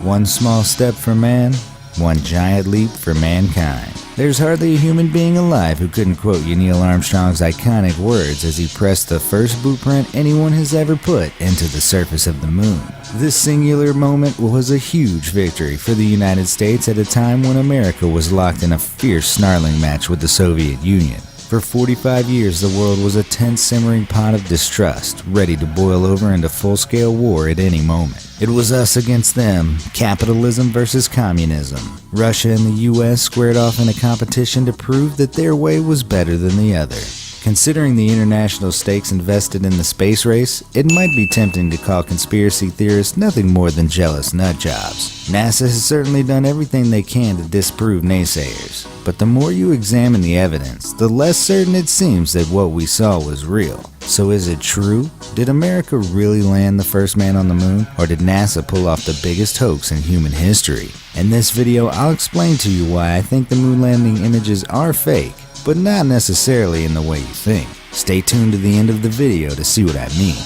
One small step for man, one giant leap for mankind. There's hardly a human being alive who couldn't quote you Neil Armstrong's iconic words as he pressed the first blueprint anyone has ever put into the surface of the moon. This singular moment was a huge victory for the United States at a time when America was locked in a fierce snarling match with the Soviet Union. For 45 years, the world was a tense, simmering pot of distrust, ready to boil over into full-scale war at any moment. It was us against them, capitalism versus communism. Russia and the US squared off in a competition to prove that their way was better than the other. Considering the international stakes invested in the space race, it might be tempting to call conspiracy theorists nothing more than jealous nutjobs. NASA has certainly done everything they can to disprove naysayers, but the more you examine the evidence, the less certain it seems that what we saw was real. So is it true? Did America really land the first man on the moon, or did NASA pull off the biggest hoax in human history? In this video, I'll explain to you why I think the moon landing images are fake, but not necessarily in the way you think. Stay tuned to the end of the video to see what I mean.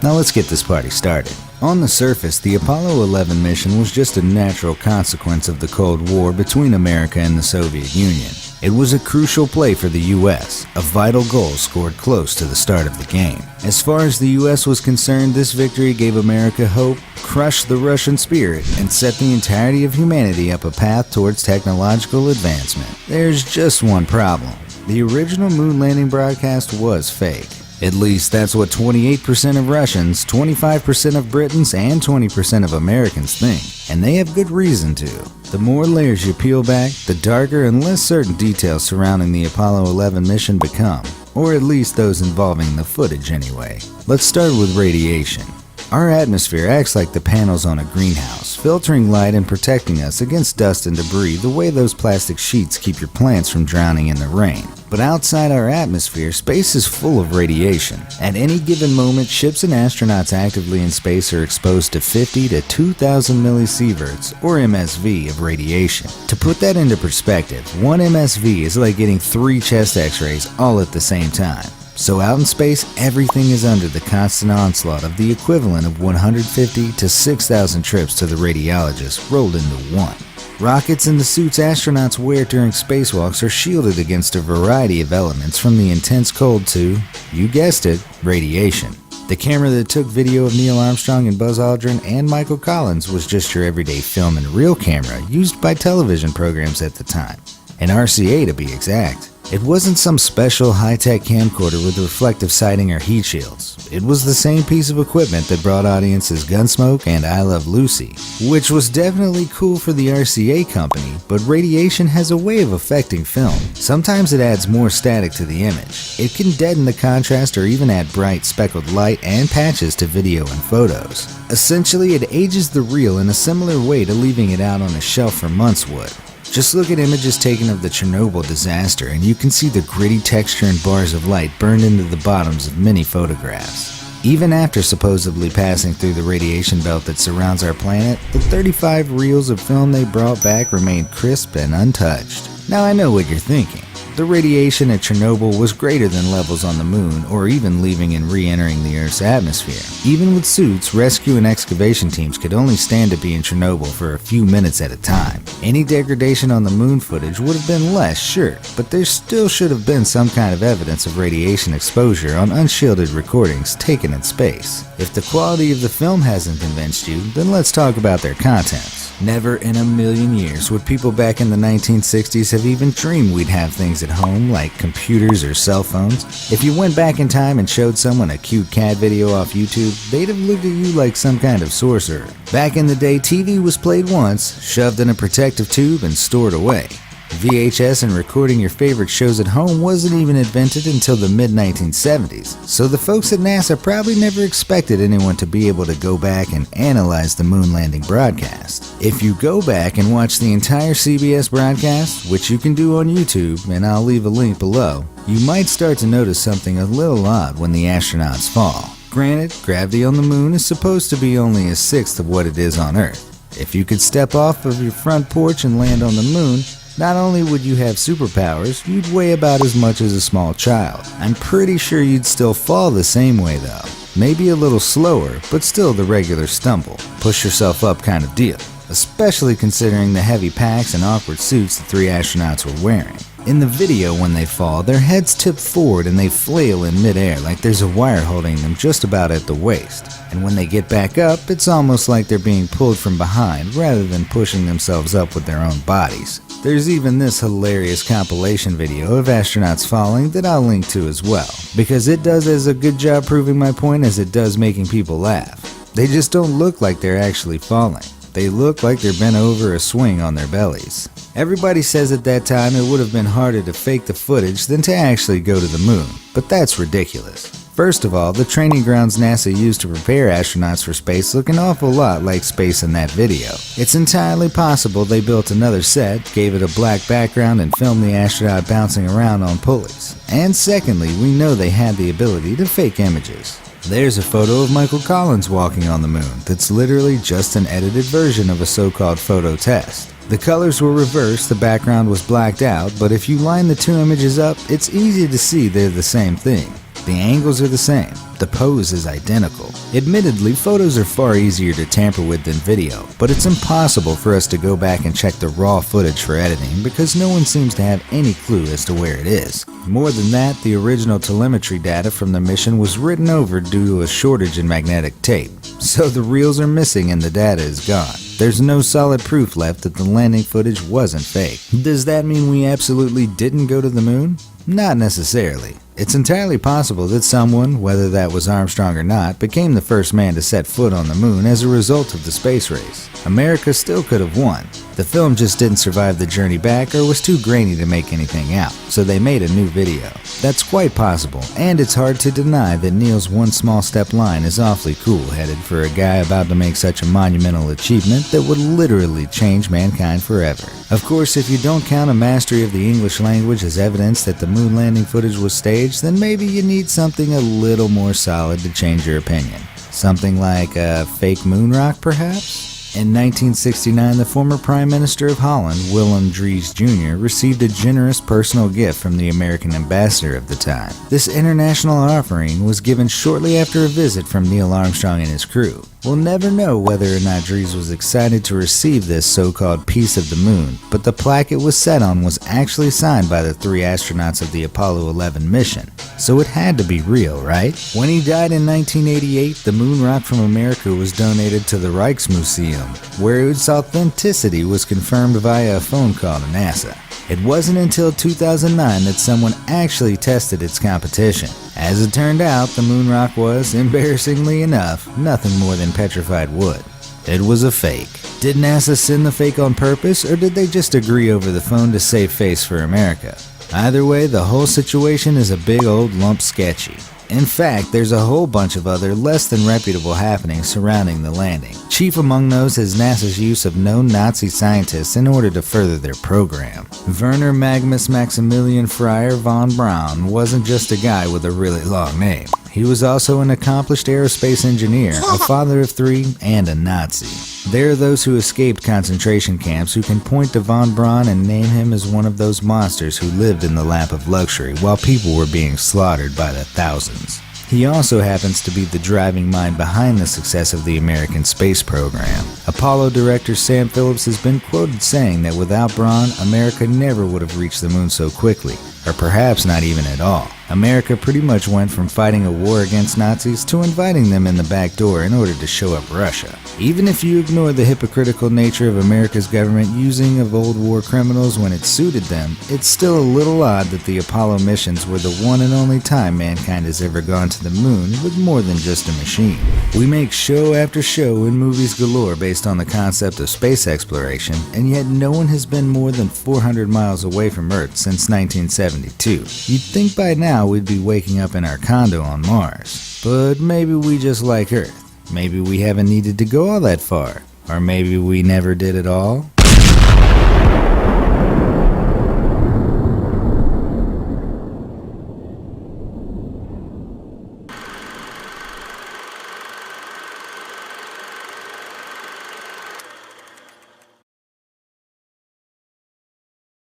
Now let's get this party started. On the surface, the Apollo 11 mission was just a natural consequence of the Cold War between America and the Soviet Union. It was a crucial play for the US, a vital goal scored close to the start of the game. As far as the US was concerned, this victory gave America hope, crushed the Russian spirit, and set the entirety of humanity up a path towards technological advancement. There's just one problem. The original moon landing broadcast was fake. At least that's what 28% of Russians, 25% of Britons, and 20% of Americans think, and they have good reason to. The more layers you peel back, the darker and less certain details surrounding the Apollo 11 mission become, or at least those involving the footage anyway. Let's start with radiation. Our atmosphere acts like the panels on a greenhouse, filtering light and protecting us against dust and debris the way those plastic sheets keep your plants from drowning in the rain. But outside our atmosphere, space is full of radiation. At any given moment, ships and astronauts actively in space are exposed to 50 to 2,000 millisieverts, or MSV, of radiation. To put that into perspective, 1 MSV is like getting 3 chest x-rays all at the same time. So out in space, everything is under the constant onslaught of the equivalent of 150 to 6,000 trips to the radiologist rolled into one. Rockets and the suits astronauts wear during spacewalks are shielded against a variety of elements from the intense cold to, you guessed it, radiation. The camera that took video of Neil Armstrong and Buzz Aldrin and Michael Collins was just your everyday film and reel camera used by television programs at the time. An RCA to be exact. It wasn't some special high-tech camcorder with reflective sighting or heat shields. It was the same piece of equipment that brought audiences Gunsmoke and I Love Lucy, which was definitely cool for the RCA company, but radiation has a way of affecting film. Sometimes it adds more static to the image. It can deaden the contrast or even add bright, speckled light and patches to video and photos. Essentially, it ages the reel in a similar way to leaving it out on a shelf for months would. Just look at images taken of the Chernobyl disaster and you can see the gritty texture and bars of light burned into the bottoms of many photographs. Even after supposedly passing through the radiation belt that surrounds our planet, the 35 reels of film they brought back remained crisp and untouched. Now I know what you're thinking. The radiation at Chernobyl was greater than levels on the moon or even leaving and re-entering the Earth's atmosphere. Even with suits, rescue and excavation teams could only stand to be in Chernobyl for a few minutes at a time. Any degradation on the moon footage would have been less, sure, but there still should have been some kind of evidence of radiation exposure on unshielded recordings taken in space. If the quality of the film hasn't convinced you, then let's talk about their contents. Never in a million years would people back in the 1960s have even dreamed we'd have things at home like computers or cell phones. If you went back in time and showed someone a cute cat video off YouTube, they'd have looked at you like some kind of sorcerer. Back in the day, TV was played once, shoved in a protective tube, and stored away. VHS and recording your favorite shows at home wasn't even invented until the mid-1970s, so the folks at NASA probably never expected anyone to be able to go back and analyze the moon landing broadcast. If you go back and watch the entire CBS broadcast, which you can do on YouTube, and I'll leave a link below, you might start to notice something a little odd when the astronauts fall. Granted, gravity on the moon is supposed to be only a sixth of what it is on Earth. If you could step off of your front porch and land on the moon, not only would you have superpowers, you'd weigh about as much as a small child. I'm pretty sure you'd still fall the same way though. Maybe a little slower, but still the regular stumble, push yourself up kind of deal, especially considering the heavy packs and awkward suits the three astronauts were wearing. In the video, when they fall, their heads tip forward and they flail in midair like there's a wire holding them just about at the waist. And when they get back up, it's almost like they're being pulled from behind rather than pushing themselves up with their own bodies. There's even this hilarious compilation video of astronauts falling that I'll link to as well, because it does as a good job proving my point as it does making people laugh. They just don't look like they're actually falling. They look like they're bent over a swing on their bellies. Everybody says at that time it would have been harder to fake the footage than to actually go to the moon, but that's ridiculous. First of all, the training grounds NASA used to prepare astronauts for space look an awful lot like space in that video. It's entirely possible they built another set, gave it a black background, and filmed the astronaut bouncing around on pulleys. And secondly, we know they had the ability to fake images. There's a photo of Michael Collins walking on the moon that's literally just an edited version of a so-called photo test. The colors were reversed, the background was blacked out, but if you line the two images up, it's easy to see they're the same thing. The angles are the same. The pose is identical. Admittedly, photos are far easier to tamper with than video, but it's impossible for us to go back and check the raw footage for editing because no one seems to have any clue as to where it is. More than that, the original telemetry data from the mission was written over due to a shortage in magnetic tape, so the reels are missing and the data is gone. There's no solid proof left that the landing footage wasn't fake. Does that mean we absolutely didn't go to the moon? Not necessarily. It's entirely possible that someone, whether that was Armstrong or not, became the first man to set foot on the moon as a result of the space race. America still could have won. The film just didn't survive the journey back or was too grainy to make anything out, so they made a new video. That's quite possible, and it's hard to deny that Neil's one small step line is awfully cool-headed for a guy about to make such a monumental achievement that would literally change mankind forever. Of course, if you don't count a mastery of the English language as evidence that the moon landing footage was staged, then maybe you need something a little more solid to change your opinion. Something like a fake moon rock, perhaps? In 1969, the former Prime Minister of Holland, Willem Drees Jr., received a generous personal gift from the American ambassador of the time. This international offering was given shortly after a visit from Neil Armstrong and his crew. We'll never know whether or not Drees was excited to receive this so-called piece of the moon, but the plaque it was set on was actually signed by the three astronauts of the Apollo 11 mission. So it had to be real, right? When he died in 1988, the moon rock from America was donated to the Rijksmuseum, where its authenticity was confirmed via a phone call to NASA. It wasn't until 2009 that someone actually tested its competition. As it turned out, the moon rock was, embarrassingly enough, nothing more than petrified wood. It was a fake. Did NASA send the fake on purpose, or did they just agree over the phone to save face for America? Either way, the whole situation is a big old lump sketchy. In fact, there's a whole bunch of other less than reputable happenings surrounding the landing. Chief among those is NASA's use of known Nazi scientists in order to further their program. Werner Magnus Maximilian Freyer von Braun wasn't just a guy with a really long name. He was also an accomplished aerospace engineer, a father of three, and a Nazi. There are those who escaped concentration camps who can point to von Braun and name him as one of those monsters who lived in the lap of luxury while people were being slaughtered by the thousands. He also happens to be the driving mind behind the success of the American space program. Apollo director Sam Phillips has been quoted saying that without Braun, America never would have reached the moon so quickly, or perhaps not even at all. America pretty much went from fighting a war against Nazis to inviting them in the back door in order to show up Russia. Even if you ignore the hypocritical nature of America's government using of old war criminals when it suited them, it's still a little odd that the Apollo missions were the one and only time mankind has ever gone to the moon with more than just a machine. We make show after show in movies galore based on the concept of space exploration, and yet no one has been more than 400 miles away from Earth since 1972. You'd think by now we'd be waking up in our condo on Mars. But maybe we just like Earth. Maybe we haven't needed to go all that far. Or maybe we never did at all.